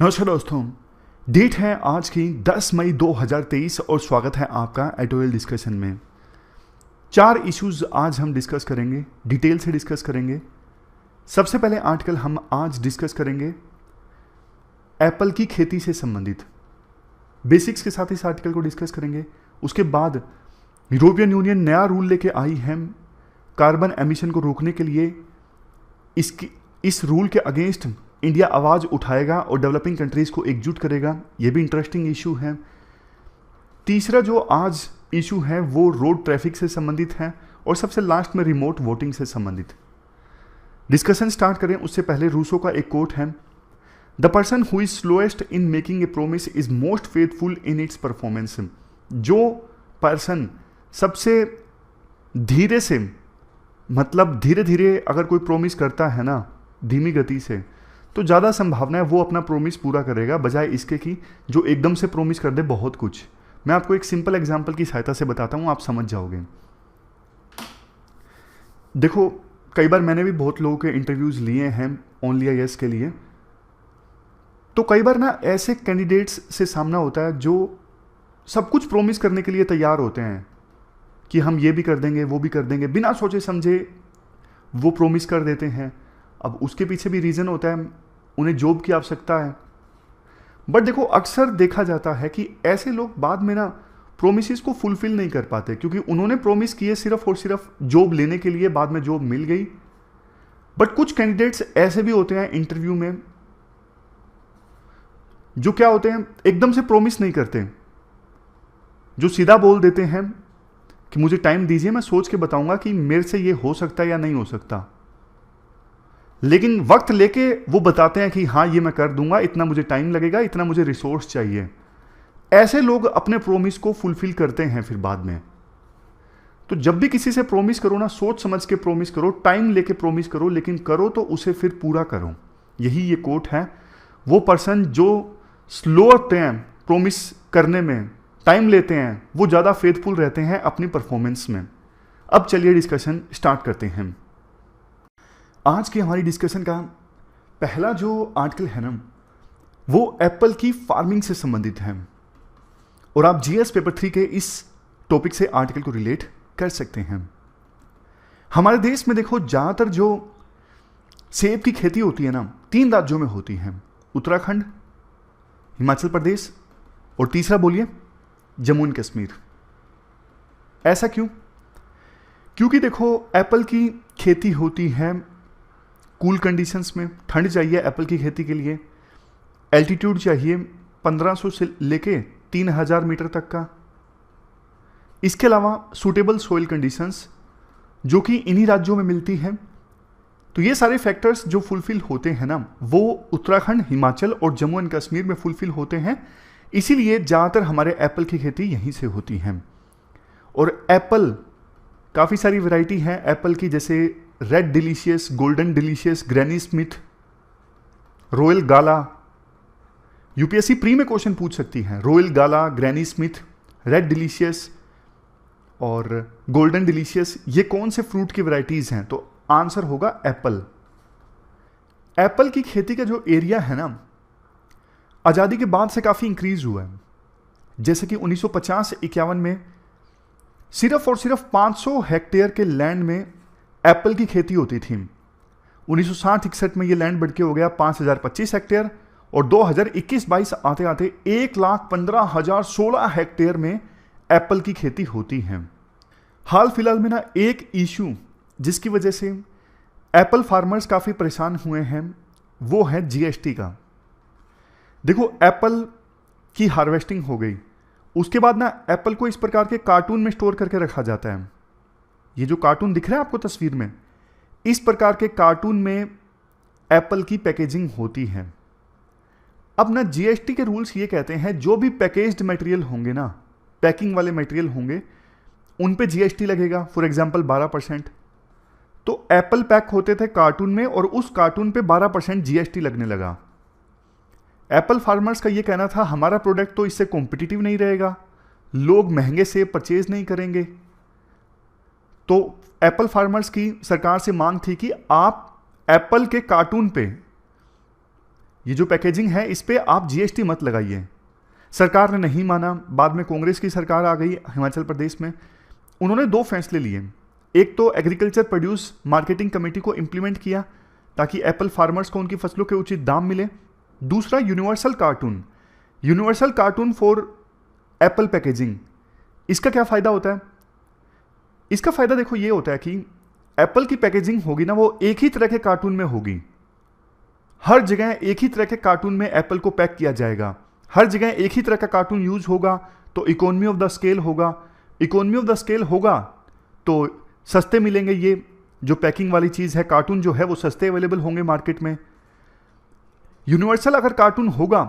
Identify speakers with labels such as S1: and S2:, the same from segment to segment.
S1: नमस्कार दोस्तों, डेट है आज की 10 मई 2023 और स्वागत है आपका एडिटोरियल डिस्कशन में। 4 इश्यूज आज हम डिस्कस करेंगे, डिटेल से डिस्कस करेंगे। सबसे पहले आर्टिकल हम आज डिस्कस करेंगे एप्पल की खेती से संबंधित बेसिक्स के साथ इस आर्टिकल को डिस्कस करेंगे। उसके बाद यूरोपियन यूनियन नया रूल लेके आई है कार्बन एमिशन को रोकने के लिए। इस रूल के अगेंस्ट इंडिया आवाज़ उठाएगा और डेवलपिंग कंट्रीज़ को एकजुट करेगा। ये भी इंटरेस्टिंग इशू है। तीसरा जो आज इशू है वो रोड ट्रैफिक से संबंधित है और सबसे लास्ट में रिमोट वोटिंग से संबंधित। डिस्कशन स्टार्ट करें उससे पहले रूसो का एक कोट है, the person who is slowest in making a promise is most faithful in its performance. जो पर्सन सबसे धीरे से, मतलब धीरे धीरे अगर कोई प्रोमिस करता है ना, धीमी गति से, तो ज़्यादा संभावना है वो अपना प्रोमिस पूरा करेगा, बजाय इसके कि जो एकदम से प्रोमिस कर दे बहुत कुछ। मैं आपको एक सिंपल एग्जांपल की सहायता से बताता हूँ, आप समझ जाओगे। देखो, कई बार मैंने भी बहुत लोगों के इंटरव्यूज़ लिए हैं ओनली आईएएस के लिए। तो कई बार ना ऐसे कैंडिडेट्स से सामना होता है जो सब कुछ प्रोमिस करने के लिए तैयार होते हैं कि हम ये भी कर देंगे, वो भी कर देंगे, बिना सोचे समझे वो प्रोमिस कर देते हैं। अब उसके पीछे भी रीज़न होता है, उन्हें जॉब की आवश्यकता है। बट देखो, अक्सर देखा जाता है कि ऐसे लोग बाद में ना प्रोमिसेस को फुलफिल नहीं कर पाते, क्योंकि उन्होंने प्रोमिस किए सिर्फ और सिर्फ जॉब लेने के लिए, बाद में जॉब मिल गई। बट कुछ कैंडिडेट्स ऐसे भी होते हैं इंटरव्यू में जो क्या होते हैं, एकदम से प्रोमिस नहीं करते, जो सीधा बोल देते हैं कि मुझे टाइम दीजिए, मैं सोच के बताऊंगा कि मेरे से ये हो सकता है या नहीं हो सकता। लेकिन वक्त लेके वो बताते हैं कि हाँ ये मैं कर दूंगा, इतना मुझे टाइम लगेगा, इतना मुझे रिसोर्स चाहिए। ऐसे लोग अपने प्रोमिस को फुलफिल करते हैं फिर बाद में। तो जब भी किसी से प्रोमिस करो ना, सोच समझ के प्रोमिस करो, टाइम लेके प्रोमिस करो, लेकिन करो तो उसे फिर पूरा करो। यही ये कोट है। वो पर्सन जो स्लो होते हैं प्रोमिस करने में, टाइम लेते हैं, वो ज़्यादा फेथफुल रहते हैं अपनी परफॉर्मेंस में। अब चलिए डिस्कशन स्टार्ट करते हैं। आज की हमारी डिस्कशन का पहला जो आर्टिकल है ना, वो एप्पल की फार्मिंग से संबंधित है और आप जीएस पेपर 3 के इस टॉपिक से आर्टिकल को रिलेट कर सकते हैं। हमारे देश में देखो, ज़्यादातर जो सेब की खेती होती है ना, 3 राज्यों में होती है, उत्तराखंड, हिमाचल प्रदेश और तीसरा बोलिए जम्मू एंड कश्मीर। ऐसा क्यों? क्योंकि देखो, एप्पल की खेती होती है कूल कंडीशंस में। ठंड चाहिए एप्पल की खेती के लिए, एल्टीट्यूड चाहिए 1500 से लेके 3000 मीटर तक का। इसके अलावा सूटेबल सॉइल कंडीशंस जो कि इन्हीं राज्यों में मिलती हैं। तो ये सारे फैक्टर्स जो फुलफिल होते हैं ना, वो उत्तराखंड, हिमाचल और जम्मू एंड कश्मीर में फुलफिल होते हैं। इसीलिए ज़्यादातर हमारे एप्पल की खेती यहीं से होती है। और एप्पल काफ़ी सारी वैरायटी है एप्पल की, जैसे red delicious, golden delicious, Granny Smith, royal gala. UPSC pre में क्वेश्चन पूछ सकती है, royal gala, Granny Smith, red delicious और गोल्डन डिलीशियस, ये कौन से फ्रूट की वैरायटीज हैं? तो आंसर होगा एप्पल। एप्पल की खेती का जो एरिया है ना, आज़ादी के बाद से काफ़ी इंक्रीज हुआ है। जैसे कि 1950-51 में सिर्फ और सिर्फ 500 हेक्टेयर के लैंड में एप्पल की खेती होती थी। 1960-61 में ये लैंड बढ़ के हो गया 5025 हेक्टेयर और 2021-22 आते आते 1,15,016 हेक्टेयर में एप्पल की खेती होती है। हाल फिलहाल में ना एक इशू जिसकी वजह से एप्पल फार्मर्स काफ़ी परेशान हुए हैं, वो है जीएसटी का। देखो, एप्पल की हार्वेस्टिंग हो गई, उसके बाद ना एप्पल को इस प्रकार के कार्टून में स्टोर करके रखा जाता है। ये जो कार्टून दिख रहा है आपको तस्वीर में, इस प्रकार के कार्टून में एप्पल की पैकेजिंग होती है। अब ना जीएसटी के रूल्स ये कहते हैं, जो भी पैकेज्ड मटेरियल होंगे ना, पैकिंग वाले मटेरियल होंगे, उन पे जीएसटी लगेगा। For example 12%। तो एप्पल पैक होते थे कार्टून में और उस कार्टून पे 12% जीएसटी लगने लगा। एप्पल फार्मर्स का ये कहना था, हमारा प्रोडक्ट तो इससे कॉम्पिटिटिव नहीं रहेगा, लोग महंगे सेब परचेज नहीं करेंगे। तो एप्पल फार्मर्स की सरकार से मांग थी कि आप एप्पल के कार्टून पे ये जो पैकेजिंग है इस पे आप जीएसटी मत लगाइए। सरकार ने नहीं माना, बाद में कांग्रेस की सरकार आ गई हिमाचल प्रदेश में, उन्होंने 2 फैसले लिए। एक तो एग्रीकल्चर प्रोड्यूस मार्केटिंग कमेटी को इंप्लीमेंट किया ताकि एप्पल फार्मर्स को उनकी फसलों के उचित दाम मिले। दूसरा universal cartoon for Apple packaging. इसका क्या फ़ायदा होता है? इसका फ़ायदा देखो ये होता है कि एप्पल की पैकेजिंग होगी ना, वो एक ही तरह के कार्टून में होगी। हर जगह एक ही तरह के कार्टून में एप्पल को पैक किया जाएगा, हर जगह एक ही तरह का कार्टून यूज होगा, तो इकोनॉमी ऑफ द स्केल होगा। इकोनॉमी ऑफ द स्केल होगा तो सस्ते मिलेंगे, ये जो पैकिंग वाली चीज़ है, कार्टून जो है वो सस्ते अवेलेबल होंगे मार्केट में। यूनिवर्सल अगर कार्टून होगा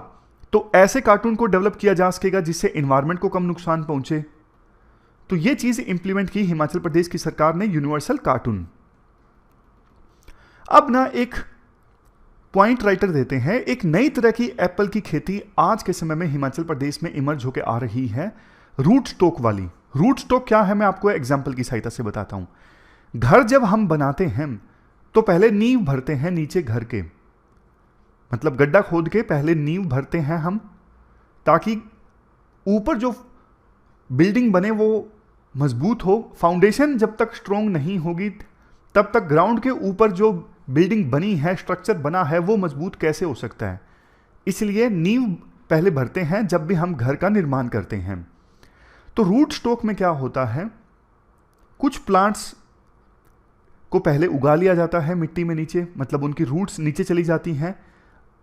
S1: तो ऐसे कार्टून को डेवलप किया जा सकेगा जिससे एनवायरनमेंट को कम नुकसान पहुंचे। तो ये चीज़ इंप्लीमेंट की हिमाचल प्रदेश की सरकार ने, यूनिवर्सल कार्टून। अब ना एक पॉइंट राइटर देते हैं, एक नई तरह की एप्पल की खेती आज के समय में हिमाचल प्रदेश में इमर्ज होकर आ रही है, रूट स्टॉक वाली। रूट स्टॉक क्या है मैं आपको एग्जाम्पल की सहायता से बताता हूं। घर जब हम बनाते हैं तो पहले नींव भरते हैं नीचे घर के, मतलब गड्ढा खोद के पहले नींव भरते हैं हम, ताकि ऊपर जो बिल्डिंग बने वो मजबूत हो। फाउंडेशन जब तक स्ट्रोंग नहीं होगी तब तक ग्राउंड के ऊपर जो बिल्डिंग बनी है, स्ट्रक्चर बना है, वो मजबूत कैसे हो सकता है। इसलिए नींव पहले भरते हैं जब भी हम घर का निर्माण करते हैं। तो रूट स्टॉक में क्या होता है, कुछ प्लांट्स को पहले उगा लिया जाता है मिट्टी में नीचे, मतलब उनकी रूट्स नीचे चली जाती हैं।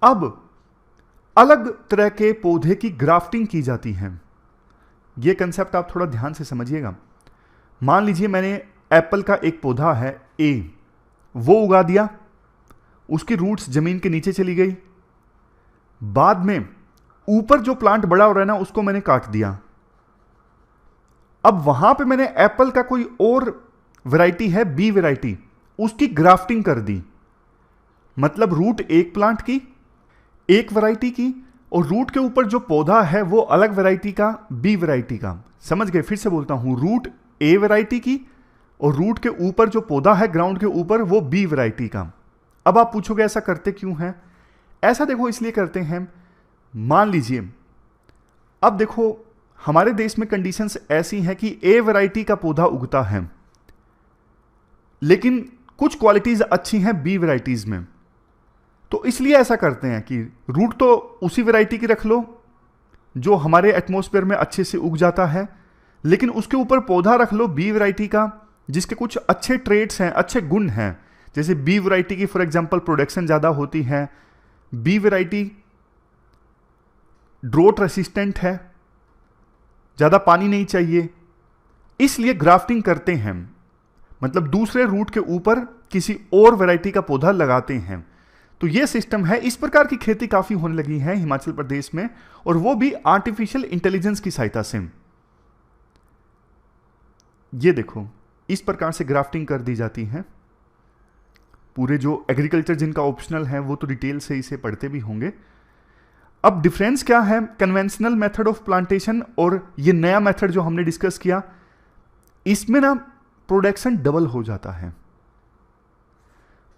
S1: अब अलग तरह के पौधे की ग्राफ्टिंग की जाती है। यह कंसेप्ट आप थोड़ा ध्यान से समझिएगा। मान लीजिए मैंने एप्पल का एक पौधा है ए, वो उगा दिया, उसकी रूट्स जमीन के नीचे चली गई। बाद में ऊपर जो प्लांट बड़ा हो रहा है ना, उसको मैंने काट दिया। अब वहां पे मैंने एप्पल का कोई और वैरायटी है, बी वैरायटी, उसकी ग्राफ्टिंग कर दी। मतलब रूट एक प्लांट की, एक वैरायटी की, और रूट के ऊपर जो पौधा है वो अलग वैरायटी का, बी वैरायटी का। समझ गए? फिर से बोलता हूं, रूट ए वैरायटी की और रूट के ऊपर जो पौधा है ग्राउंड के ऊपर वो बी वैरायटी का। अब आप पूछोगे ऐसा करते क्यों हैं? ऐसा देखो इसलिए करते हैं, मान लीजिए अब देखो हमारे देश में कंडीशंस ऐसी हैं कि ए वैरायटी का पौधा उगता है, लेकिन कुछ क्वालिटीज अच्छी हैं बी वैरायटीज में। तो इसलिए ऐसा करते हैं कि रूट तो उसी वैरायटी की रख लो जो हमारे एटमॉस्फेयर में अच्छे से उग जाता है, लेकिन उसके ऊपर पौधा रख लो बी वैरायटी का जिसके कुछ अच्छे ट्रेट्स हैं, अच्छे गुण हैं। जैसे बी वैरायटी की फॉर एग्जांपल प्रोडक्शन ज़्यादा होती है, बी वैरायटी ड्रोट रेसिस्टेंट है, ज़्यादा पानी नहीं चाहिए, इसलिए ग्राफ्टिंग करते हैं। मतलब दूसरे रूट के ऊपर किसी और वैरायटी का पौधा लगाते हैं। तो यह सिस्टम है। इस प्रकार की खेती काफ़ी होने लगी है हिमाचल प्रदेश में, और वो भी आर्टिफिशियल इंटेलिजेंस की सहायता से। ये देखो इस प्रकार से ग्राफ्टिंग कर दी जाती है। पूरे जो एग्रीकल्चर जिनका ऑप्शनल है वो तो डिटेल से इसे पढ़ते भी होंगे। अब डिफरेंस क्या है कन्वेंशनल मेथड ऑफ प्लांटेशन और ये नया मेथड जो हमने डिस्कस किया, इसमें ना प्रोडक्शन डबल हो जाता है।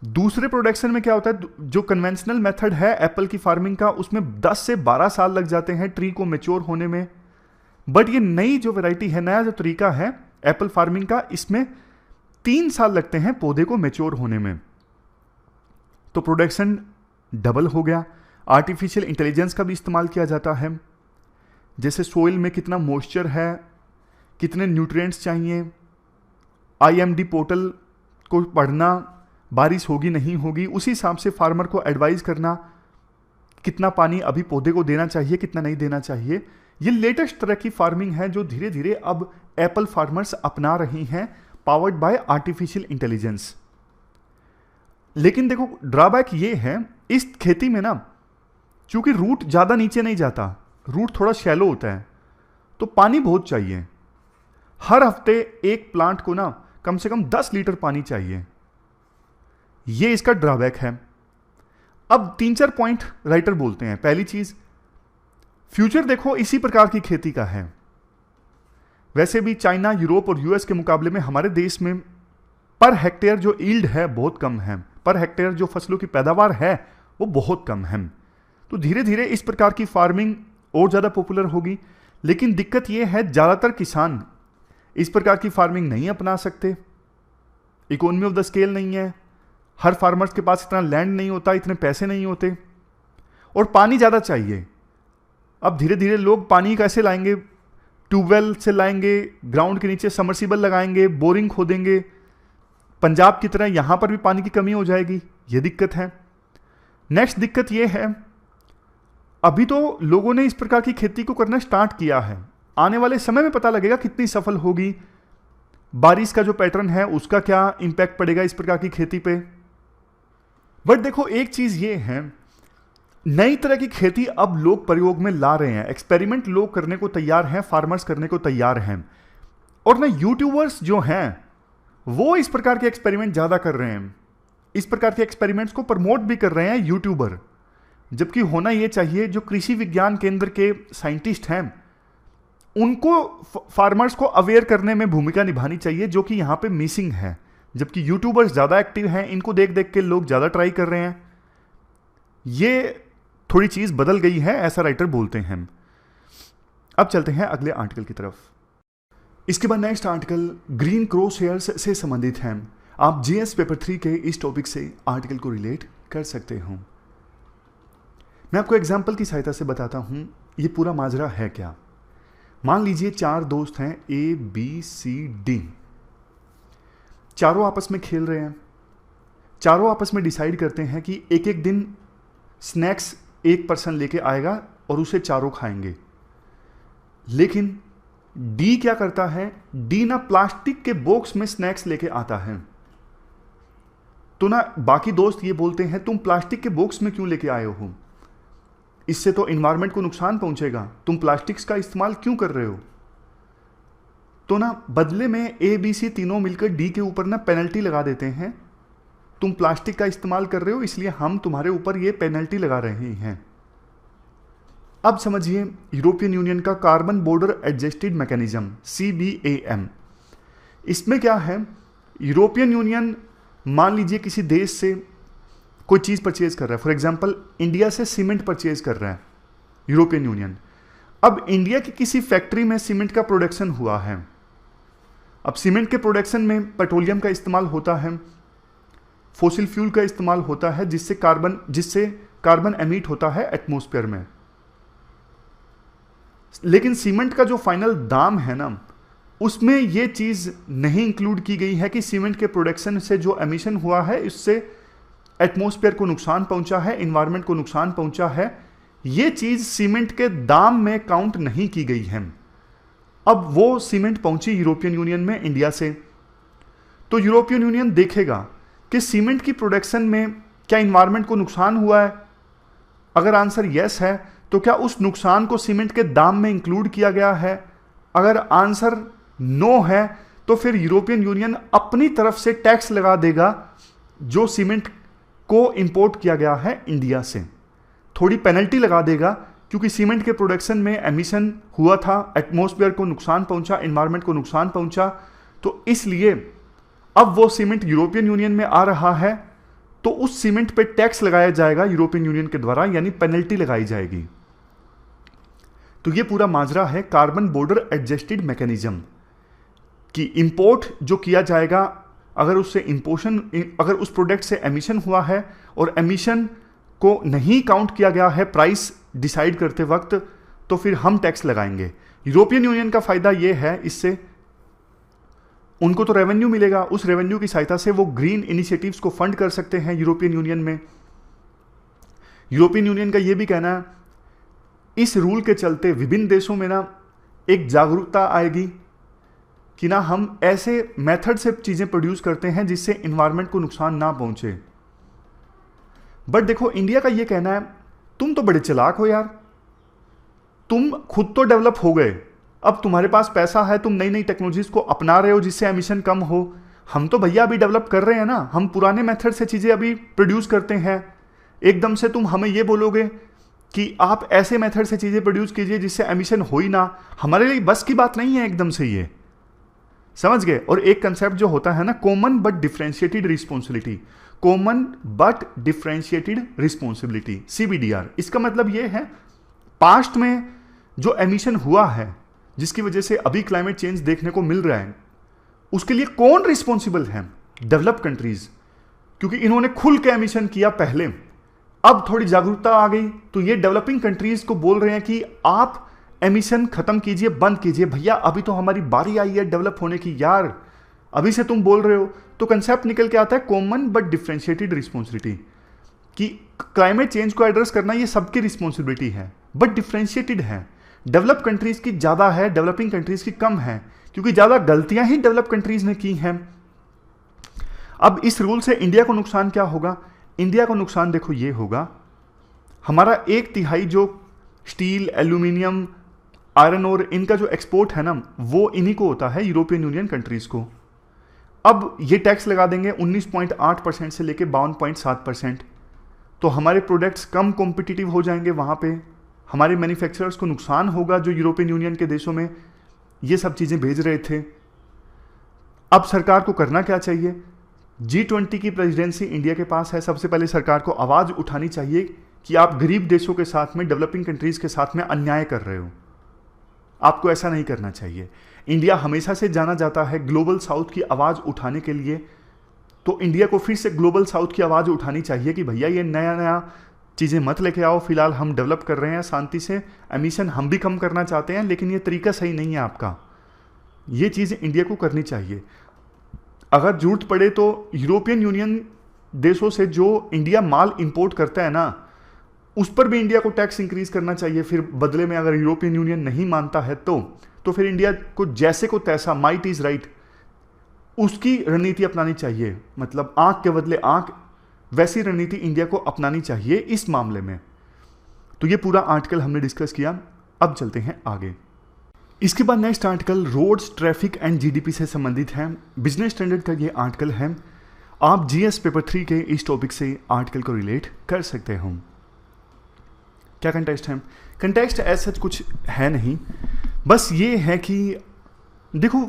S1: दूसरे प्रोडक्शन में क्या होता है, जो कन्वेंशनल मेथड है एप्पल की फार्मिंग का, उसमें 10 से 12 साल लग जाते हैं ट्री को मैच्योर होने में। बट ये नई जो वैरायटी है, नया जो तरीका है एप्पल फार्मिंग का, इसमें 3 साल लगते हैं पौधे को मैच्योर होने में। तो प्रोडक्शन डबल हो गया। आर्टिफिशियल इंटेलिजेंस का भी इस्तेमाल किया जाता है, जैसे सोइल में कितना मॉइस्चर है, कितने न्यूट्रिएंट्स चाहिए, IMD पोर्टल को पढ़ना, बारिश होगी नहीं होगी, उसी हिसाब से फार्मर को एडवाइस करना, कितना पानी अभी पौधे को देना चाहिए, कितना नहीं देना चाहिए। ये लेटेस्ट तरह की फार्मिंग है जो धीरे धीरे अब एप्पल फार्मर्स अपना रही हैं, पावर्ड बाय आर्टिफिशियल इंटेलिजेंस। लेकिन देखो ड्रॉबैक ये है इस खेती में ना, चूंकि रूट ज़्यादा नीचे नहीं जाता, रूट थोड़ा शैलो होता है, तो पानी बहुत चाहिए। हर हफ्ते एक प्लांट को ना कम से कम 10 लीटर पानी चाहिए। ये इसका ड्रॉबैक है। अब 3-4 पॉइंट राइटर बोलते हैं। पहली चीज, फ्यूचर देखो इसी प्रकार की खेती का है। वैसे भी चाइना, यूरोप और यूएस के मुकाबले में हमारे देश में पर हेक्टेयर जो यील्ड है बहुत कम है। पर हेक्टेयर जो फसलों की पैदावार है वो बहुत कम है। तो धीरे धीरे इस प्रकार की फार्मिंग और ज़्यादा पॉपुलर होगी। लेकिन दिक्कत यह है ज़्यादातर किसान इस प्रकार की फार्मिंग नहीं अपना सकते, इकोनॉमी ऑफ द स्केल नहीं है, हर फार्मर्स के पास इतना लैंड नहीं होता, इतने पैसे नहीं होते, और पानी ज़्यादा चाहिए। अब धीरे धीरे लोग पानी कैसे लाएंगे? ट्यूबवेल से लाएंगे, ग्राउंड के नीचे समरसीबल लगाएंगे, बोरिंग खोदेंगे। पंजाब की तरह यहां पर भी पानी की कमी हो जाएगी, ये दिक्कत है। नेक्स्ट दिक्कत ये है, अभी तो लोगों ने इस प्रकार की खेती को करना स्टार्ट किया है, आने वाले समय में पता लगेगा कितनी सफल होगी, बारिश का जो पैटर्न है उसका क्या इंपैक्ट पड़ेगा इस प्रकार की खेती पे। बट देखो एक चीज ये है, नई तरह की खेती अब लोग प्रयोग में ला रहे हैं, एक्सपेरिमेंट लोग करने को तैयार हैं, फार्मर्स करने को तैयार हैं, और ना यूट्यूबर्स जो हैं वो इस प्रकार के एक्सपेरिमेंट ज्यादा कर रहे हैं, इस प्रकार के एक्सपेरिमेंट्स को प्रमोट भी कर रहे हैं यूट्यूबर। जबकि होना यह चाहिए जो कृषि विज्ञान केंद्र के साइंटिस्ट हैं उनको फार्मर्स को अवेयर करने में भूमिका निभानी चाहिए, जो कि यहां पे मिसिंग है। जबकि यूट्यूबर्स ज्यादा एक्टिव हैं, इनको देख देख के लोग ज्यादा ट्राई कर रहे हैं। ये थोड़ी चीज बदल गई है, ऐसा राइटर बोलते हैं। अब चलते हैं अगले आर्टिकल की तरफ। इसके बाद नेक्स्ट आर्टिकल ग्रीन क्रोसहेयर्स से संबंधित है। आप जीएस पेपर 3 के इस टॉपिक से आर्टिकल को रिलेट कर सकते हो। मैं आपको एग्जाम्पल की सहायता से बताता हूं ये पूरा माजरा है क्या। मान लीजिए 4 दोस्त हैं, ए बी सी डी, चारों आपस में खेल रहे हैं। चारों आपस में डिसाइड करते हैं कि एक एक दिन स्नैक्स एक पर्सन लेके आएगा और उसे चारों खाएंगे। लेकिन डी क्या करता है, डी ना प्लास्टिक के बॉक्स में स्नैक्स लेके आता है। तो ना बाकी दोस्त ये बोलते हैं तुम प्लास्टिक के बॉक्स में क्यों लेके आए हो, इससे तो एनवायरनमेंट को नुकसान पहुंचेगा, तुम प्लास्टिक्स का इस्तेमाल क्यों कर रहे हो। तो ना बदले में ए बी सी तीनों मिलकर डी के ऊपर ना पेनल्टी लगा देते हैं, तुम प्लास्टिक का इस्तेमाल कर रहे हो इसलिए हम तुम्हारे ऊपर ये पेनल्टी लगा रहे हैं। अब समझिए यूरोपियन यूनियन का carbon border adjusted mechanism CBAM। इसमें क्या है, यूरोपियन यूनियन मान लीजिए किसी देश से कोई चीज परचेज कर रहा है, फॉर एग्जांपल इंडिया से सीमेंट परचेज कर रहा है यूरोपियन यूनियन। अब इंडिया की किसी फैक्ट्री में सीमेंट का प्रोडक्शन हुआ है। अब सीमेंट के प्रोडक्शन में पेट्रोलियम का इस्तेमाल होता है, फॉसिल फ्यूल का इस्तेमाल होता है, जिससे कार्बन एमिट होता है एटमॉस्फेयर में। लेकिन सीमेंट का जो फाइनल दाम है ना, उसमें यह चीज नहीं इंक्लूड की गई है कि सीमेंट के प्रोडक्शन से जो एमिशन हुआ है इससे एटमॉस्फेयर को नुकसान पहुंचा है, एनवायरनमेंट को नुकसान पहुंचा है। यह चीज सीमेंट के दाम में काउंट नहीं की गई है। अब वो सीमेंट पहुंची यूरोपियन यूनियन में इंडिया से, तो यूरोपियन यूनियन देखेगा कि सीमेंट की प्रोडक्शन में क्या एनवायरनमेंट को नुकसान हुआ है। अगर आंसर यस है तो क्या उस नुकसान को सीमेंट के दाम में इंक्लूड किया गया है। अगर आंसर नो है तो फिर यूरोपियन यूनियन अपनी तरफ से टैक्स लगा देगा जो सीमेंट को इंपोर्ट किया गया है इंडिया से, थोड़ी पेनल्टी लगा देगा, क्योंकि सीमेंट के प्रोडक्शन में एमिशन हुआ था, एटमॉस्फेयर को नुकसान पहुंचा, एनवायरनमेंट को नुकसान पहुंचा। तो इसलिए अब वो सीमेंट यूरोपियन यूनियन में आ रहा है तो उस सीमेंट पे टैक्स लगाया जाएगा यूरोपियन यूनियन के द्वारा, यानी पेनल्टी लगाई जाएगी। तो ये पूरा माजरा है कार्बन बॉर्डर एडजस्टेड मैकेनिज्म कि इंपोर्ट जो किया जाएगा, अगर अगर उस प्रोडक्ट से एमिशन हुआ है और एमिशन को नहीं काउंट किया गया है प्राइस डिसाइड करते वक्त, तो फिर हम टैक्स लगाएंगे। यूरोपियन यूनियन का फायदा यह है, इससे उनको तो रेवेन्यू मिलेगा, उस रेवेन्यू की सहायता से वो ग्रीन इनिशिएटिव्स को फंड कर सकते हैं यूरोपियन यूनियन में। यूरोपियन यूनियन का यह भी कहना है इस रूल के चलते विभिन्न देशों में ना एक जागरूकता आएगी कि ना हम ऐसे मेथड से चीजें प्रोड्यूस करते हैं जिससे एनवायरनमेंट को नुकसान ना पहुंचे। बट देखो इंडिया का यह कहना है तुम तो बड़े चालाक हो यार, तुम खुद तो डेवलप हो गए, अब तुम्हारे पास पैसा है, तुम नई नई टेक्नोलॉजीज को अपना रहे हो जिससे एमिशन कम हो। हम तो भैया अभी डेवलप कर रहे हैं ना, हम पुराने मेथड से चीजें अभी प्रोड्यूस करते हैं। एकदम से तुम हमें यह बोलोगे कि आप ऐसे मेथड से चीजें प्रोड्यूस कीजिए जिससे एमिशन हो ही ना, हमारे लिए बस की बात नहीं है एकदम से ये। समझ गए। और एक कंसेप्ट जो होता है ना, common but differentiated responsibility, common but differentiated responsibility, CBDR। इसका मतलब ये है पास्ट में जो एमिशन हुआ है जिसकी वजह से अभी क्लाइमेट चेंज देखने को मिल रहा है, उसके लिए कौन रिस्पॉन्सिबल है? डेवलप कंट्रीज, क्योंकि इन्होंने खुल के एमिशन किया पहले। अब थोड़ी जागरूकता आ गई तो ये डेवलपिंग कंट्रीज को बोल रहे हैं कि आप एमिशन खत्म कीजिए, बंद कीजिए। भैया अभी तो हमारी बारी आई है डेवलप होने की यार, अभी से तुम बोल रहे हो। तो कंसेप्ट निकल के आता है कॉमन बट डिफरेंशिएटेड रिस्पॉन्सिबिलिटी, कि क्लाइमेट चेंज को एड्रेस करना ये सबकी रिस्पॉन्सिबिलिटी है, बट डिफरेंशिएटेड है। डेवलप कंट्रीज की ज्यादा है, डेवलपिंग कंट्रीज की कम है, क्योंकि ज्यादा गलतियां ही डेवलप कंट्रीज ने की हैं। अब इस रूल से इंडिया को नुकसान क्या होगा? इंडिया को नुकसान देखो ये होगा, हमारा 1/3 जो स्टील, एल्यूमिनियम, आयरन और इनका जो एक्सपोर्ट है ना, वो इन्हीं को होता है, यूरोपियन यूनियन कंट्रीज को। अब ये टैक्स लगा देंगे 19.8% से लेके 52.7%, तो हमारे प्रोडक्ट्स कम कॉम्पिटिटिव हो जाएंगे वहां पे, हमारे मैन्युफैक्चरर्स को नुकसान होगा जो यूरोपियन यूनियन के देशों में ये सब चीजें भेज रहे थे। अब सरकार को करना क्या चाहिए? G20 की प्रेसिडेंसी इंडिया के पास है, सबसे पहले सरकार को आवाज उठानी चाहिए कि आप गरीब देशों के साथ में, डेवलपिंग कंट्रीज के साथ में अन्याय कर रहे हो, आपको ऐसा नहीं करना चाहिए। इंडिया हमेशा से जाना जाता है ग्लोबल साउथ की आवाज उठाने के लिए, तो इंडिया को फिर से ग्लोबल साउथ की आवाज उठानी चाहिए कि भैया ये नया नया चीजें मत लेके आओ, फिलहाल हम डेवलप कर रहे हैं शांति से, एमिशन हम भी कम करना चाहते हैं, लेकिन ये तरीका सही नहीं है आपका। ये चीज इंडिया को करनी चाहिए। अगर जरूरत पड़े तो यूरोपियन यूनियन देशों से जो इंडिया माल इंपोर्ट करता है ना, उस पर भी इंडिया को टैक्स इंक्रीज करना चाहिए। फिर बदले में अगर यूरोपियन यूनियन नहीं मानता है तो फिर इंडिया को जैसे को तैसा, माइट इज राइट, उसकी रणनीति अपनानी चाहिए। मतलब आंख के बदले आंख, वैसी रणनीति इंडिया को अपनानी चाहिए इस मामले में। तो ये पूरा आर्टिकल हमने डिस्कस किया। अब चलते हैं आगे। इसके बाद next article roads, traffic and GDP से संबंधित है। बिजनेस स्टैंडर्ड का ये आर्टिकल है। आप जीएस पेपर 3 के इस टॉपिक से आर्टिकल को रिलेट कर सकते हो। क्या कंटेक्स्ट है? कंटेक्स्ट ऐसा कुछ है नहीं, बस ये है कि देखो,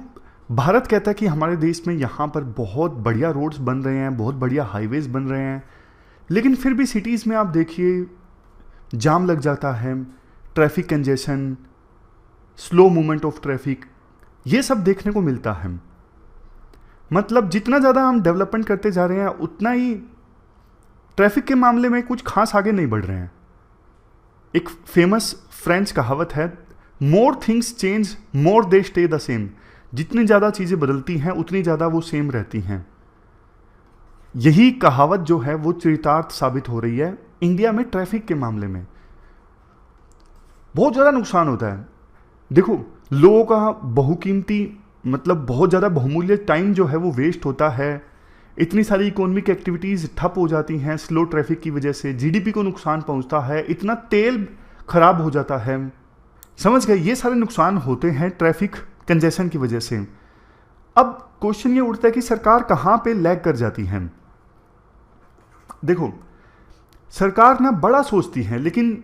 S1: भारत कहता है कि हमारे देश में यहाँ पर बहुत बढ़िया रोड्स बन रहे हैं, बहुत बढ़िया हाईवेज बन रहे हैं, लेकिन फिर भी सिटीज़ में आप देखिए जाम लग जाता है, traffic congestion, slow movement of traffic, ये सब देखने को मिलता है। मतलब जितना ज़्यादा हम डेवलपमेंट करते जा रहे हैं उतना ही ट्रैफिक के मामले में कुछ खास आगे नहीं बढ़ रहे हैं। एक फेमस फ्रेंच कहावत है, more things change more they stay the same. जितनी ज़्यादा चीज़ें बदलती हैं उतनी ज़्यादा वो सेम रहती हैं। यही कहावत जो है वो चरितार्थ साबित हो रही है इंडिया में। ट्रैफिक के मामले में बहुत ज़्यादा नुकसान होता है। देखो, लोगों का बहुकीमती, मतलब बहुत ज़्यादा बहुमूल्य टाइम जो है वो वेस्ट होता है। इतनी सारी इकोनॉमिक एक्टिविटीज़ ठप हो जाती हैं स्लो ट्रैफिक की वजह से, जीडीपी को नुकसान पहुंचता है, इतना तेल खराब हो जाता है। समझ गए? ये सारे नुकसान होते हैं ट्रैफिक कंजेशन की वजह से। अब क्वेश्चन ये उठता है कि सरकार कहाँ पे लैग कर जाती है। देखो, सरकार ना बड़ा सोचती है लेकिन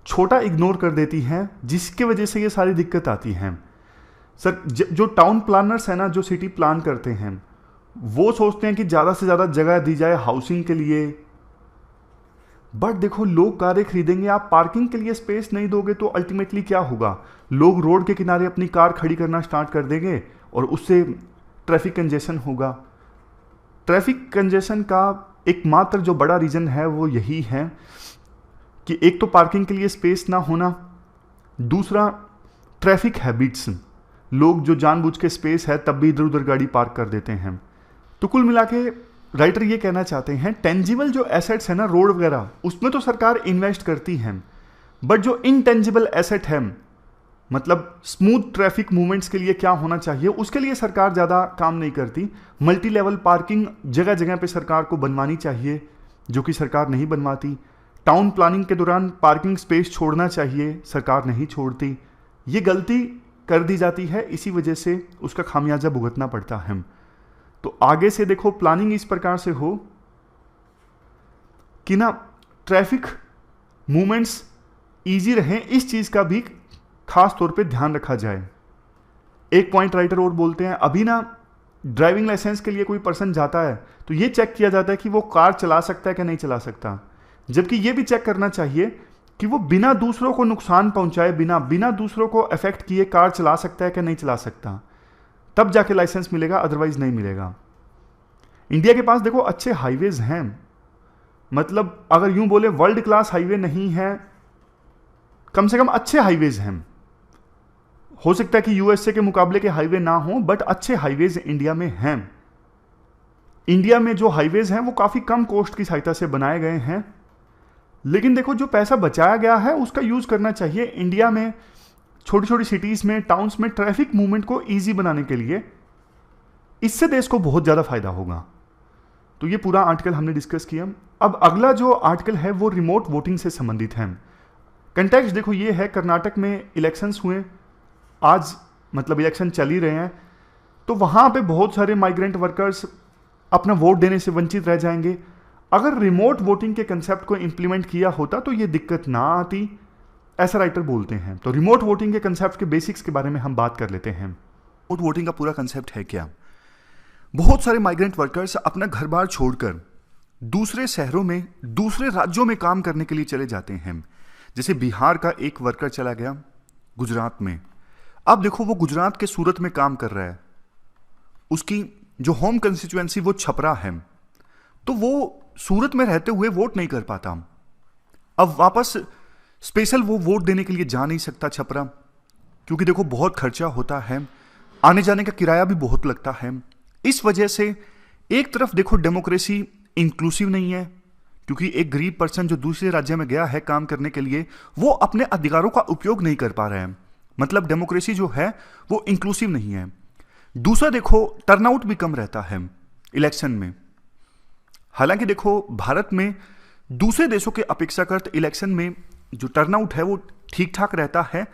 S1: छोटा इग्नोर कर देती है, जिसके वजह से ये सारी दिक्कत आती है। सर, जो टाउन प्लानर्स है ना, जो सिटी प्लान करते हैं, वो सोचते हैं कि ज़्यादा से ज़्यादा जगह दी जाए हाउसिंग के लिए। बट देखो, लोग कारें खरीदेंगे, आप पार्किंग के लिए स्पेस नहीं दोगे तो अल्टीमेटली क्या होगा? लोग रोड के किनारे अपनी कार खड़ी करना स्टार्ट कर देंगे और उससे ट्रैफिक कंजेशन होगा। ट्रैफिक कंजेशन का एकमात्र जो बड़ा रीज़न है वो यही है कि एक तो पार्किंग के लिए स्पेस ना होना, दूसरा ट्रैफिक हैबिट्स। लोग जो जानबूझ के स्पेस है तब भी इधर उधर गाड़ी पार्क कर देते हैं। तो कुल मिला के राइटर ये कहना चाहते हैं, टेंजिबल जो एसेट्स है ना, रोड वगैरह, उसमें तो सरकार इन्वेस्ट करती है, बट जो इनटेंजिबल एसेट है, मतलब स्मूथ ट्रैफिक मूवमेंट्स के लिए क्या होना चाहिए, उसके लिए सरकार ज़्यादा काम नहीं करती। मल्टी लेवल पार्किंग जगह जगह पे सरकार को बनवानी चाहिए, जो कि सरकार नहीं बनवाती। टाउन प्लानिंग के दौरान पार्किंग स्पेस छोड़ना चाहिए, सरकार नहीं छोड़ती। ये गलती कर दी जाती है, इसी वजह से उसका खामियाजा भुगतना पड़ता है। तो आगे से देखो, प्लानिंग इस प्रकार से हो कि ना ट्रैफिक मूवमेंट्स ईजी रहें, इस चीज़ का भी खास तौर पे ध्यान रखा जाए। एक पॉइंट राइटर और बोलते हैं, अभी ना ड्राइविंग लाइसेंस के लिए कोई पर्सन जाता है तो ये चेक किया जाता है कि वो कार चला सकता है कि नहीं चला सकता, जबकि ये भी चेक करना चाहिए कि वो बिना दूसरों को नुकसान पहुंचाए, बिना दूसरों को अफेक्ट किए कार चला सकता है कि नहीं चला सकता, तब जाके लाइसेंस मिलेगा, अदरवाइज नहीं मिलेगा। इंडिया के पास देखो अच्छे हाईवेज हैं, मतलब अगर यूं बोले वर्ल्ड क्लास हाईवे नहीं है, कम से कम अच्छे हाईवेज हैं। हो सकता है कि यूएसए के मुकाबले के हाईवे ना हो, बट अच्छे हाईवेज इंडिया में हैं। इंडिया में जो हाईवेज हैं वो काफी कम कॉस्ट की सहायता से बनाए गए हैं, लेकिन देखो जो पैसा बचाया गया है उसका यूज करना चाहिए इंडिया में छोटी छोटी सिटीज में, टाउन्स में ट्रैफिक मूवमेंट को ईजी बनाने के लिए। इससे देश को बहुत ज्यादा फायदा होगा। तो ये पूरा आर्टिकल हमने डिस्कस किया। अब अगला जो आर्टिकल है वो रिमोट वोटिंग से संबंधित है। कंटेक्स्ट देखो ये है, कर्नाटक में इलेक्शंस हुए आज, मतलब इलेक्शन चल ही रहे हैं, तो वहां पे बहुत सारे माइग्रेंट वर्कर्स अपना वोट देने से वंचित रह जाएंगे। अगर रिमोट वोटिंग के कंसेप्ट को इंप्लीमेंट किया होता तो ये दिक्कत ना आती, ऐसा राइटर बोलते हैं। तो रिमोट वोटिंग के कंसेप्ट के बेसिक्स के बारे में हम बात कर लेते हैं। रिमोट वोटिंग का पूरा कंसेप्ट है क्या? बहुत सारे माइग्रेंट वर्कर्स अपना घर बार छोड़कर दूसरे शहरों में, दूसरे राज्यों में काम करने के लिए चले जाते हैं। जैसे बिहार का एक वर्कर चला गया गुजरात में, अब देखो वो गुजरात के सूरत में काम कर रहा है, उसकी जो होम कंस्टिट्यूएंसी वो छपरा है, तो वो सूरत में रहते हुए वोट नहीं कर पाता। अब वापस स्पेशल वो वोट देने के लिए जा नहीं सकता छपरा, क्योंकि देखो बहुत खर्चा होता है, आने जाने का किराया भी बहुत लगता है। इस वजह से एक तरफ देखो डेमोक्रेसी इंक्लूसिव नहीं है, क्योंकि एक गरीब पर्सन जो दूसरे राज्य में गया है काम करने के लिए, वो अपने अधिकारों का उपयोग नहीं कर पा रहे हैं, मतलब डेमोक्रेसी जो है वो इंक्लूसिव नहीं है। दूसरा देखो टर्नआउट भी कम रहता है इलेक्शन में। हालांकि देखो भारत में दूसरे देशों के अपेक्षाकृत इलेक्शन में जो टर्नआउट है वो ठीक ठाक रहता है,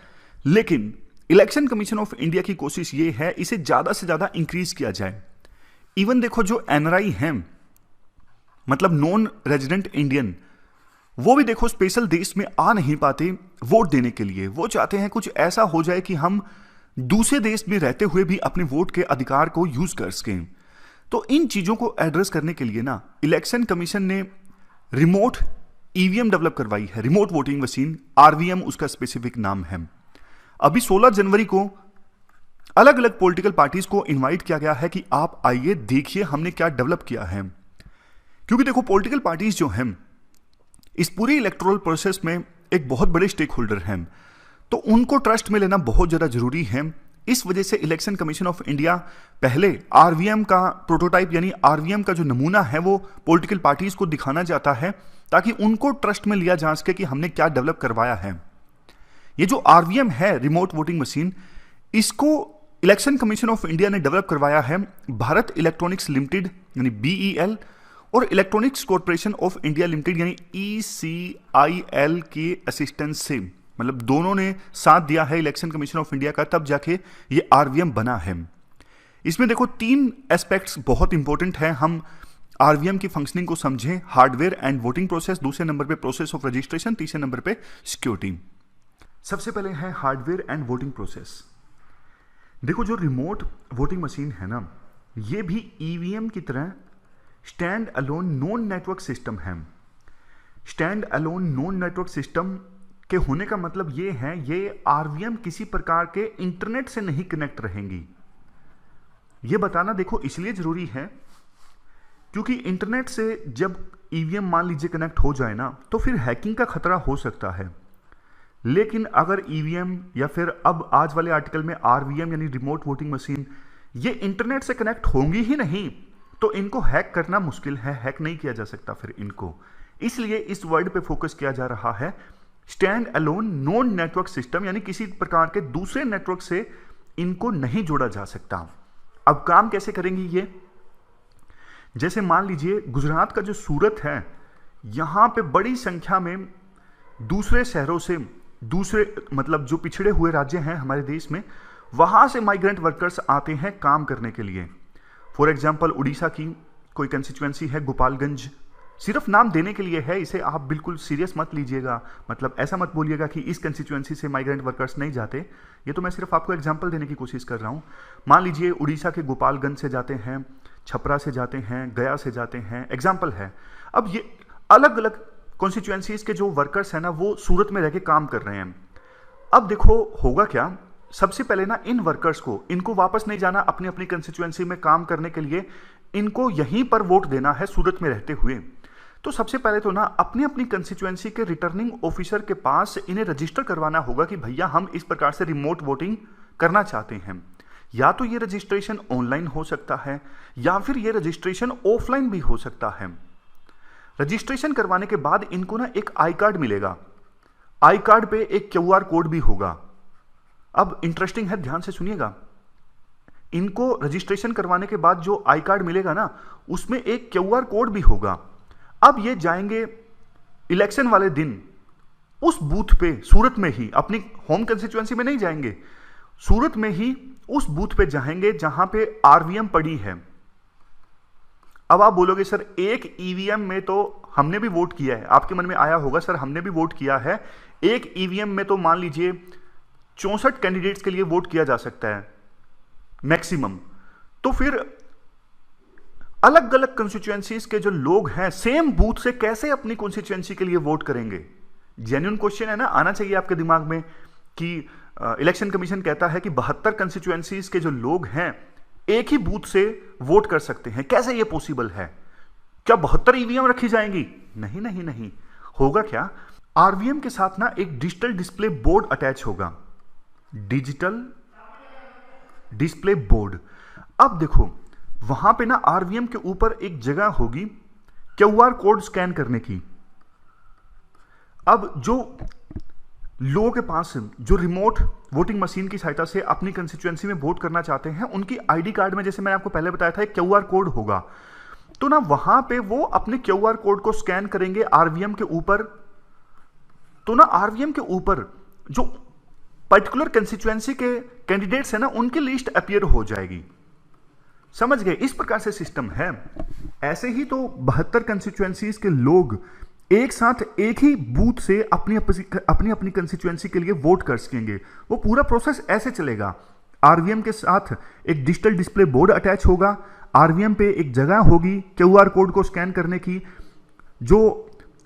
S1: लेकिन इलेक्शन कमीशन ऑफ इंडिया की कोशिश ये है इसे ज्यादा से ज्यादा इंक्रीज किया जाए। इवन देखो जो एनआरआई हैं, मतलब नॉन रेजिडेंट इंडियन, वो भी देखो स्पेशल देश में आ नहीं पाते वोट देने के लिए। वो चाहते हैं कुछ ऐसा हो जाए कि हम दूसरे देश में रहते हुए भी अपने वोट के अधिकार को यूज कर सकें। तो इन चीजों को एड्रेस करने के लिए ना इलेक्शन कमीशन ने रिमोट ईवीएम डेवलप करवाई है, रिमोट वोटिंग मशीन, आरवीएम उसका स्पेसिफिक नाम है। अभी 16 जनवरी को अलग अलग पॉलिटिकल पार्टीज को इनवाइट किया गया है कि आप आइए देखिए हमने क्या डेवलप किया है, क्योंकि देखो पॉलिटिकल पार्टीज जो हैं इस पूरी इलेक्टोरल प्रोसेस में एक बहुत बड़े स्टेक होल्डर हैं, तो उनको ट्रस्ट में लेना बहुत ज्यादा जरूरी है। इस वजह से इलेक्शन कमीशन ऑफ इंडिया पहले आरवीएम का प्रोटोटाइप यानी आरवीएम का जो नमूना है वो पॉलिटिकल पार्टीज को दिखाना चाहता है, ताकि उनको ट्रस्ट में लिया जा सके कि हमने क्या डेवलप करवाया है। ये जो आरवीएम है रिमोट वोटिंग मशीन, इसको इलेक्शन कमीशन ऑफ इंडिया ने डेवलप करवाया है भारत इलेक्ट्रॉनिक्स लिमिटेड यानी बीईएल और electronics corporation of India limited यानी ईसीआईएल के असिस्टेंस से, मतलब दोनों ने साथ दिया है इलेक्शन कमीशन ऑफ इंडिया का, तब जाके ये आरवीएम बना है। इसमें देखो 3 एस्पेक्ट्स बहुत इंपॉर्टेंट है, हम आरवीएम की फंक्शनिंग को समझें। हार्डवेयर एंड वोटिंग प्रोसेस, दूसरे नंबर पे प्रोसेस ऑफ रजिस्ट्रेशन, तीसरे नंबर पे सिक्योरिटी। सबसे पहले है हार्डवेयर एंड वोटिंग प्रोसेस। देखो जो रिमोट वोटिंग मशीन है ना, ये भी ईवीएम की तरह stand alone non network system है। Stand alone non network system के होने का मतलब ये है ये आरवीएम किसी प्रकार के इंटरनेट से नहीं कनेक्ट रहेंगी। ये बताना देखो इसलिए जरूरी है क्योंकि इंटरनेट से जब ईवीएम मान लीजिए कनेक्ट हो जाए ना, तो फिर हैकिंग का खतरा हो सकता है। लेकिन अगर ईवीएम या फिर अब आज वाले आर्टिकल में आरवीएम यानी रिमोट वोटिंग मशीन ये इंटरनेट से कनेक्ट होंगी ही नहीं, तो इनको हैक करना मुश्किल है, हैक नहीं किया जा सकता फिर इनको। इसलिए इस वर्ड पे फोकस किया जा रहा है stand alone non network system, यानी किसी प्रकार के दूसरे नेटवर्क से इनको नहीं जोड़ा जा सकता। अब काम कैसे करेंगी ये? जैसे मान लीजिए गुजरात का जो सूरत है, यहां पे बड़ी संख्या में दूसरे शहरों से, दूसरे मतलब जो पिछड़े हुए राज्य हैं हमारे देश में, वहां से माइग्रेंट वर्कर्स आते हैं काम करने के लिए। फॉर एग्जाम्पल उड़ीसा की कोई कंस्टिट्यूएंसी है गोपालगंज सिर्फ नाम देने के लिए है, इसे आप बिल्कुल सीरियस मत लीजिएगा। मतलब ऐसा मत बोलिएगा कि इस कंस्टिट्यूएंसी से माइग्रेंट वर्कर्स नहीं जाते। ये तो मैं सिर्फ आपको एग्जांपल देने की कोशिश कर रहा हूँ। मान लीजिए उड़ीसा के गोपालगंज से जाते हैं, छपरा से जाते हैं, गया से जाते हैं, एग्जाम्पल है। अब ये अलग अलग कॉन्स्टिट्यूएंसीज के जो वर्कर्स हैं ना, वो सूरत में रह के काम कर रहे हैं। अब देखो होगा क्या, सबसे पहले ना इन वर्कर्स को, इनको वापस नहीं जाना अपनी अपनी कंस्टिट्यूएंसी में काम करने के लिए, इनको यहीं पर वोट देना है सूरत में रहते हुए। तो सबसे पहले तो ना अपनी अपनी कंस्टिट्यूएंसी के रिटर्निंग ऑफिसर के पास इन्हें रजिस्टर करवाना होगा कि भैया हम इस प्रकार से रिमोट वोटिंग करना चाहते हैं। या तो ये रजिस्ट्रेशन ऑनलाइन हो सकता है या फिर ये रजिस्ट्रेशन ऑफलाइन भी हो सकता है। रजिस्ट्रेशन करवाने के बाद इनको ना एक आई कार्ड मिलेगा, आई कार्ड पे एक QR कोड भी होगा। अब इंटरेस्टिंग है, ध्यान से सुनिएगा। इनको रजिस्ट्रेशन करवाने के बाद जो आई कार्ड मिलेगा ना, उसमें एक QR कोड भी होगा। अब ये जाएंगे इलेक्शन वाले दिन उस बूथ पे, सूरत में ही, अपनी होम कंस्टिट्यूएंसी में नहीं जाएंगे, सूरत में ही उस बूथ पे जाएंगे जहां पे RVM पड़ी है। अब आप बोलोगे सर एक EVM में तो हमने भी वोट किया है। आपके मन में आया होगा सर हमने भी वोट किया है, एक EVM में तो मान लीजिए 64 कैंडिडेट्स के लिए वोट किया जा सकता है मैक्सिमम। तो फिर अलग अलग कंस्टिट्यूएंसीज के जो लोग हैं सेम बूथ से कैसे अपनी कंस्टिट्यूएंसी के लिए वोट करेंगे? जेन्युइन क्वेश्चन है ना, आना चाहिए आपके दिमाग में कि इलेक्शन कमीशन कहता है कि 72 कंस्टिट्यूएंसीज के जो लोग हैं एक ही बूथ से वोट कर सकते हैं। कैसे ये पॉसिबल है? क्या 72 EVM रखी जाएंगी? नहीं नहीं नहीं। होगा क्या, RVM के साथ ना एक डिजिटल डिस्प्ले बोर्ड अटैच होगा, डिजिटल डिस्प्ले बोर्ड। अब देखो वहां पे ना RVM के ऊपर एक जगह होगी QR कोड स्कैन करने की। अब जो लोगों के पास जो रिमोट वोटिंग मशीन की सहायता से अपनी कंस्टिट्यूएंसी में वोट करना चाहते हैं, उनकी ID कार्ड में, जैसे मैंने आपको पहले बताया था, एक QR कोड होगा। तो ना वहां पे वो अपने QR कोड को स्कैन करेंगे RVM के ऊपर। तो ना RVM के ऊपर जो पर्टिकुलर कंस्टिट्यूएंसी के कैंडिडेट्स है ना, उनकी लिस्ट अपीयर हो जाएगी। समझ गए? इस प्रकार से सिस्टम है। ऐसे ही तो 72 कंस्टिट्यूएंसीज के लोग एक साथ एक ही बूथ से अपनी अपनी कंस्टिट्यूएंसी के लिए वोट कर सकेंगे। वो पूरा प्रोसेस ऐसे चलेगा। RVM के साथ एक डिजिटल डिस्प्ले बोर्ड अटैच होगा, RVM पे एक जगह होगी QR कोड को स्कैन करने की। जो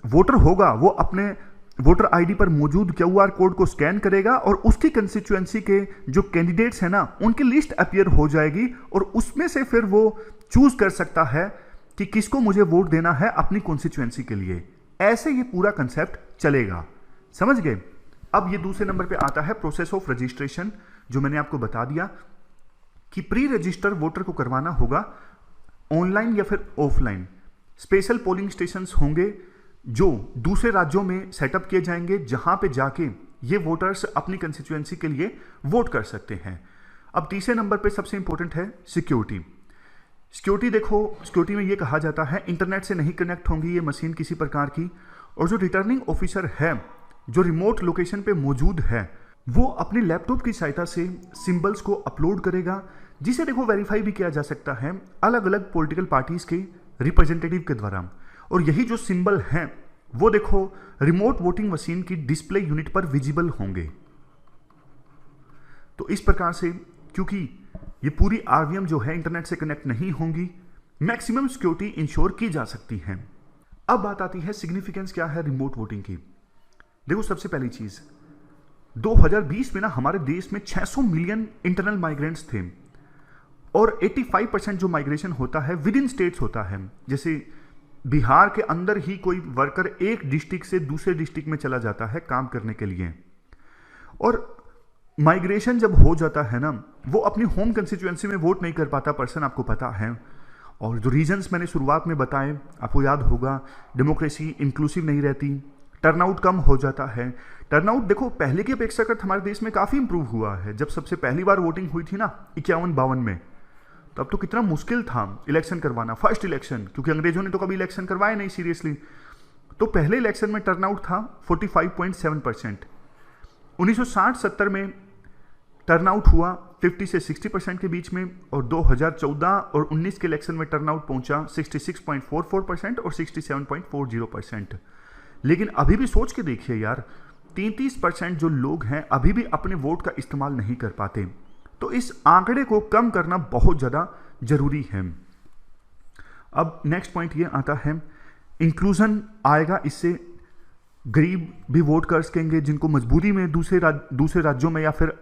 S1: वोटर होगा वो अपने वोटर ID पर मौजूद QR कोड को स्कैन करेगा और उसकी कंस्टिट्यूएंसी के जो कैंडिडेट्स हैं ना, उनकी लिस्ट अपीयर हो जाएगी और उसमें से फिर वो चूज कर सकता है कि किसको मुझे वोट देना है अपनी कॉन्स्टिट्यूएंसी के लिए। ऐसे ये पूरा कंसेप्ट चलेगा। समझ गए? अब ये दूसरे नंबर पे आता है प्रोसेस ऑफ रजिस्ट्रेशन, जो मैंने आपको बता दिया कि प्री रजिस्टर वोटर को करवाना होगा ऑनलाइन या फिर ऑफलाइन। स्पेशल पोलिंग स्टेशंस होंगे जो दूसरे राज्यों में सेटअप किए जाएंगे, जहां पे जाके ये वोटर्स अपनी कंस्टिट्यूएंसी के लिए वोट कर सकते हैं। अब तीसरे नंबर पे सबसे इंपॉर्टेंट है सिक्योरिटी। सिक्योरिटी देखो, सिक्योरिटी में ये कहा जाता है इंटरनेट से नहीं कनेक्ट होंगी ये मशीन किसी प्रकार की, और जो रिटर्निंग ऑफिसर है जो रिमोट लोकेशन पे मौजूद है, वो अपने लैपटॉप की सहायता से सिंबल्स को अपलोड करेगा, जिसे देखो वेरीफाई भी किया जा सकता है अलग अलग पॉलिटिकल पार्टीज के रिप्रेजेंटेटिव के द्वारा। और यही जो सिंबल हैं वो देखो रिमोट वोटिंग मशीन की डिस्प्ले यूनिट पर विजिबल होंगे। तो इस प्रकार से, क्योंकि ये पूरी RVM जो है इंटरनेट से कनेक्ट नहीं होंगी, मैक्सिमम सिक्योरिटी इंश्योर की जा सकती है। अब बात आती है सिग्निफिकेंस क्या है रिमोट वोटिंग की। देखो सबसे पहली चीज, 2020 में ना हमारे देश में 600 मिलियन इंटरनल माइग्रेंट्स थे और 85% जो माइग्रेशन होता है विद इन स्टेट्स होता है। जैसे बिहार के अंदर ही कोई वर्कर एक डिस्ट्रिक्ट से दूसरे डिस्ट्रिक्ट में चला जाता है काम करने के लिए, और माइग्रेशन जब हो जाता है ना, वो अपनी होम कंस्टिट्यूएंसी में वोट नहीं कर पाता पर्सन, आपको पता है। और जो रीजंस मैंने शुरुआत में बताए, आपको याद होगा, डेमोक्रेसी इंक्लूसिव नहीं रहती, टर्नआउट कम हो जाता है। टर्नआउट देखो पहले की अपेक्षाकृत हमारे देश में काफ़ी इंप्रूव हुआ है। जब सबसे पहली बार वोटिंग हुई थी ना 51-52 में, तब तो कितना मुश्किल था इलेक्शन करवाना, फर्स्ट इलेक्शन, क्योंकि अंग्रेजों ने तो कभी इलेक्शन करवाए नहीं सीरियसली। तो पहले इलेक्शन में टर्नआउट था 45.7%। 1960-70 में टर्नआउट हुआ 50 से 60% के बीच में, और 2014 और 19 के इलेक्शन में टर्नआउट पहुंचा 66.44% और 67.40%। लेकिन अभी भी सोच के देखिए यार, 33% जो लोग हैं अभी भी अपने वोट का इस्तेमाल नहीं कर पाते। तो इस आंकड़े को कम करना बहुत ज़्यादा जरूरी है। अब नेक्स्ट पॉइंट ये आता है, इंक्लूजन आएगा, इससे गरीब भी वोट कर सकेंगे, जिनको मजबूरी में दूसरे राज्यों में या फिर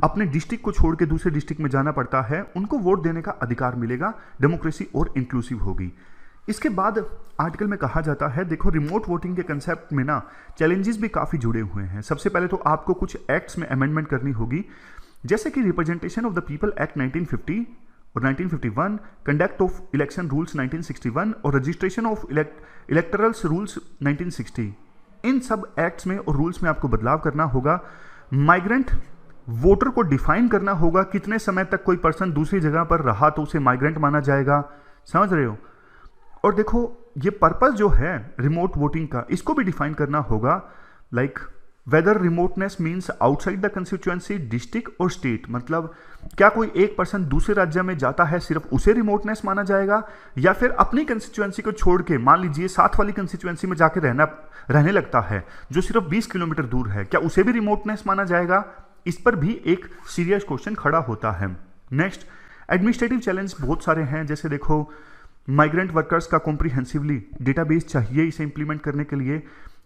S1: अपने डिस्ट्रिक्ट को छोड़ के दूसरे डिस्ट्रिक्ट में जाना पड़ता है, उनको वोट देने का अधिकार मिलेगा, डेमोक्रेसी और इंक्लूसिव होगी। इसके बाद आर्टिकल में कहा जाता है, देखो रिमोट वोटिंग के कंसेप्ट में ना चैलेंजेस भी काफ़ी जुड़े हुए हैं। सबसे पहले तो आपको कुछ एक्ट्स में अमेंडमेंट करनी होगी, जैसे कि representation of the people act 1950 और 1951, कंडक्ट ऑफ इलेक्शन रूल्स 1961 और रजिस्ट्रेशन ऑफ इलेक्टरल्स रूल्स 1960। इन सब एक्ट्स में और रूल्स में आपको बदलाव करना होगा। माइग्रेंट वोटर को डिफाइन करना होगा, कितने समय तक कोई पर्सन दूसरी जगह पर रहा तो उसे माइग्रेंट माना जाएगा, समझ रहे हो। और देखो ये पर्पस जो है रिमोट वोटिंग का, इसको भी डिफाइन करना होगा, like whether remoteness means outside the constituency, district और स्टेट। मतलब क्या कोई एक पर्सन दूसरे राज्य में जाता है सिर्फ उसे रिमोटनेस माना जाएगा, या फिर अपनी कंस्टिट्यूएंसी को छोड़ के मान लीजिए साथ वाली कंस्टिट्यूएंसी में जाके रहने लगता है जो सिर्फ 20 किलोमीटर दूर है, क्या उसे भी रिमोटनेस माना जाएगा। इस पर भी एक सीरियस क्वेश्चन खड़ा होता है। नेक्स्ट, एडमिनिस्ट्रेटिव चैलेंज बहुत सारे हैं, जैसे देखो माइग्रेंट वर्कर्स का कॉम्प्रिहेंसिवली डेटाबेस चाहिए इसे इंप्लीमेंट करने के लिए।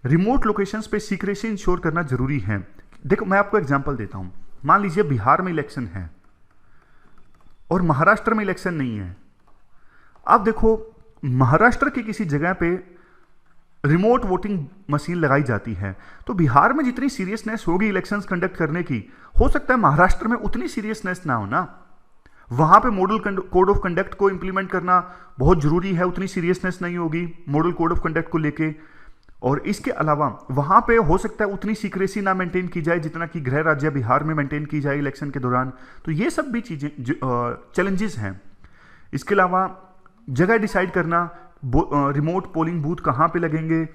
S1: रिमोट लोकेशंस पे सीक्रेसी इंश्योर करना जरूरी है। देखो मैं आपको एग्जांपल देता हूं, मान लीजिए बिहार में इलेक्शन है और महाराष्ट्र में इलेक्शन नहीं है। अब देखो महाराष्ट्र की किसी जगह पे रिमोट वोटिंग मशीन लगाई जाती है, तो बिहार में जितनी सीरियसनेस होगी इलेक्शंस कंडक्ट करने की, हो सकता है महाराष्ट्र में उतनी सीरियसनेस ना हो ना। वहां पे मॉडल कोड ऑफ कंडक्ट को इंप्लीमेंट करना बहुत जरूरी है, उतनी सीरियसनेस नहीं होगी मॉडल कोड ऑफ कंडक्ट को लेके। और इसके अलावा वहां पे हो सकता है उतनी सीक्रेसी ना मेंटेन की जाए जितना कि गृह राज्य बिहार में मेंटेन की जाए इलेक्शन के दौरान। तो ये सब भी चीजें चैलेंजेस हैं। इसके अलावा जगह डिसाइड करना, रिमोट पोलिंग बूथ कहाँ पे लगेंगे,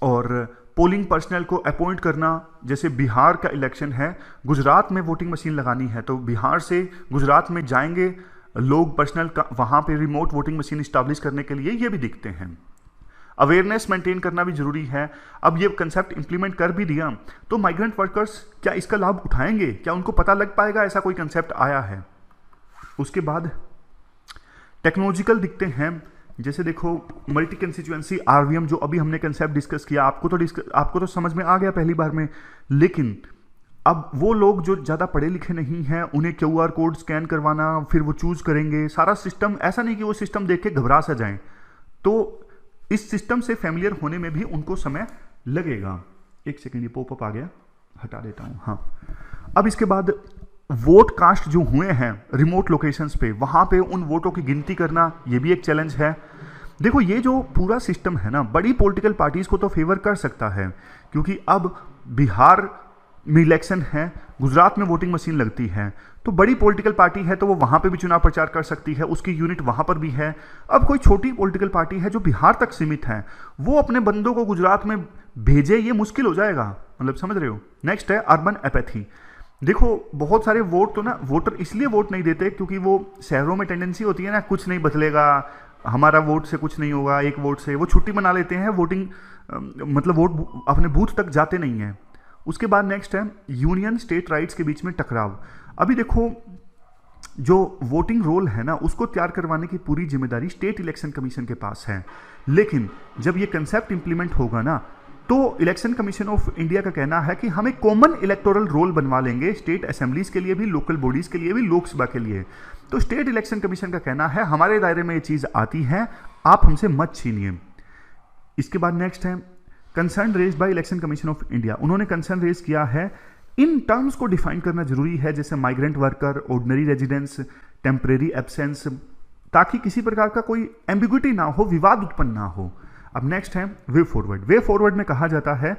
S1: और पोलिंग पर्सनल को अपॉइंट करना। जैसे बिहार का इलेक्शन है, गुजरात में वोटिंग मशीन लगानी है, तो बिहार से गुजरात में जाएंगे लोग पर्सनल वहाँ पे रिमोट वोटिंग मशीन इस्टेब्लिश करने के लिए, ये भी दिखते हैं। अवेयरनेस मेंटेन करना भी जरूरी है। अब ये कंसेप्ट इंप्लीमेंट कर भी दिया तो माइग्रेंट वर्कर्स क्या इसका लाभ उठाएंगे, क्या उनको पता लग पाएगा ऐसा कोई कंसेप्ट आया है। उसके बाद टेक्नोलॉजिकल दिखते हैं, जैसे देखो मल्टी कंस्टिट्यूएंसी आरवीएम जो अभी हमने कंसेप्ट डिस्कस किया, आपको तो समझ में आ गया पहली बार में। लेकिन अब वो लोग जो ज़्यादा पढ़े लिखे नहीं हैं, उन्हें क्यूआर कोड स्कैन करवाना, फिर वो चूज करेंगे सारा सिस्टम। ऐसा नहीं कि वो सिस्टम देख के घबरा सा जाएं, तो इस सिस्टम से फैमिलियर होने में भी उनको समय लगेगा। एक सेकेंड, ये पॉपअप आ गया, हटा देता हूँ। हाँ, अब इसके बाद वोट कास्ट जो हुए हैं रिमोट लोकेशंस पे, वहाँ पे उन वोटों की गिनती करना, ये भी एक चैलेंज है। देखो ये जो पूरा सिस्टम है ना, बड़ी पॉलिटिकल पार्टीज को तो फेवर कर सकता है, क्योंकि अब बिहार में इलेक्शन है, गुजरात में वोटिंग मशीन लगती है, तो बड़ी पॉलिटिकल पार्टी है तो वो वहाँ पे भी चुनाव प्रचार कर सकती है, उसकी यूनिट वहाँ पर भी है। अब कोई छोटी पॉलिटिकल पार्टी है जो बिहार तक सीमित है, वो अपने बंदों को गुजरात में भेजे, ये मुश्किल हो जाएगा, मतलब समझ रहे हो। नेक्स्ट है अर्बन एपैथी। देखो बहुत सारे वोट तो ना वोटर इसलिए वोट नहीं देते क्योंकि वो शहरों में टेंडेंसी होती है ना, कुछ नहीं बदलेगा, हमारा वोट से कुछ नहीं होगा, एक वोट से वो छुट्टी मना लेते हैं, वोटिंग मतलब वोट अपने बूथ तक जाते नहीं हैं। उसके बाद नेक्स्ट है यूनियन स्टेट राइट्स के बीच में टकराव। अभी देखो जो वोटिंग रोल है ना, उसको तैयार करवाने की पूरी जिम्मेदारी स्टेट इलेक्शन कमीशन के पास है, लेकिन जब ये कंसेप्ट इंप्लीमेंट होगा ना, तो इलेक्शन कमीशन ऑफ इंडिया का कहना है कि हम एक कॉमन इलेक्टोरल रोल बनवा लेंगे स्टेट असेंबलीज के लिए भी, लोकल बॉडीज के लिए भी, लोकसभा के लिए। तो स्टेट इलेक्शन कमीशन का कहना है हमारे दायरे में ये चीज आती है, आप हमसे मत छीनिए। इसके बाद नेक्स्ट है concern raise by election commission of India. उन्होंने कंसर्न रेज किया है, इन टर्म्स को डिफाइन करना जरूरी है, जैसे migrant worker, ordinary residence, temporary absence, ताकि किसी प्रकार का कोई एम्बिग्विटी ना हो, विवाद उत्पन्न ना हो। अब नेक्स्ट है वे फॉरवर्ड। वे फॉरवर्ड में कहा जाता है,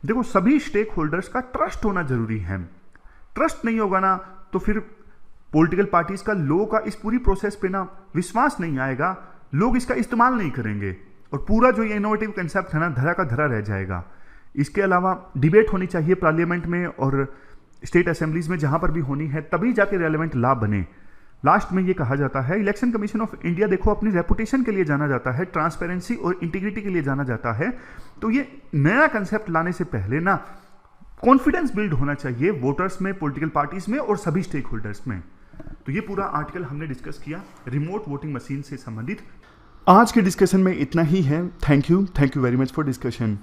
S1: देखो सभी स्टेक होल्डर्स का ट्रस्ट होना जरूरी है। ट्रस्ट नहीं होगा ना तो फिर पॉलिटिकल पार्टीज का, लोगों का इस पूरी प्रोसेस पे ना विश्वास नहीं आएगा, लोग इसका इस्तेमाल नहीं करेंगे, और पूरा जो ये इनोवेटिव कंसेप्ट है ना, धरा का धरा रह जाएगा। इसके अलावा डिबेट होनी चाहिए पार्लियामेंट में, और स्टेट असेंबलीज में जहां पर भी होनी है, तभी जाके रेलेवेंट लॉ बने। लास्ट में ये कहा जाता है, इलेक्शन कमीशन ऑफ इंडिया देखो अपनी रेपुटेशन के लिए जाना जाता है, ट्रांसपेरेंसी और इंटीग्रिटी के लिए जाना जाता है। तो ये नया कंसेप्ट लाने से पहले ना कॉन्फिडेंस बिल्ड होना चाहिए वोटर्स में, पॉलिटिकल पार्टीज में और सभी स्टेक होल्डर्स में। तो ये पूरा आर्टिकल हमने डिस्कस किया रिमोट वोटिंग मशीन से संबंधित। आज के डिस्कशन में इतना ही है। Thank you very much for discussion.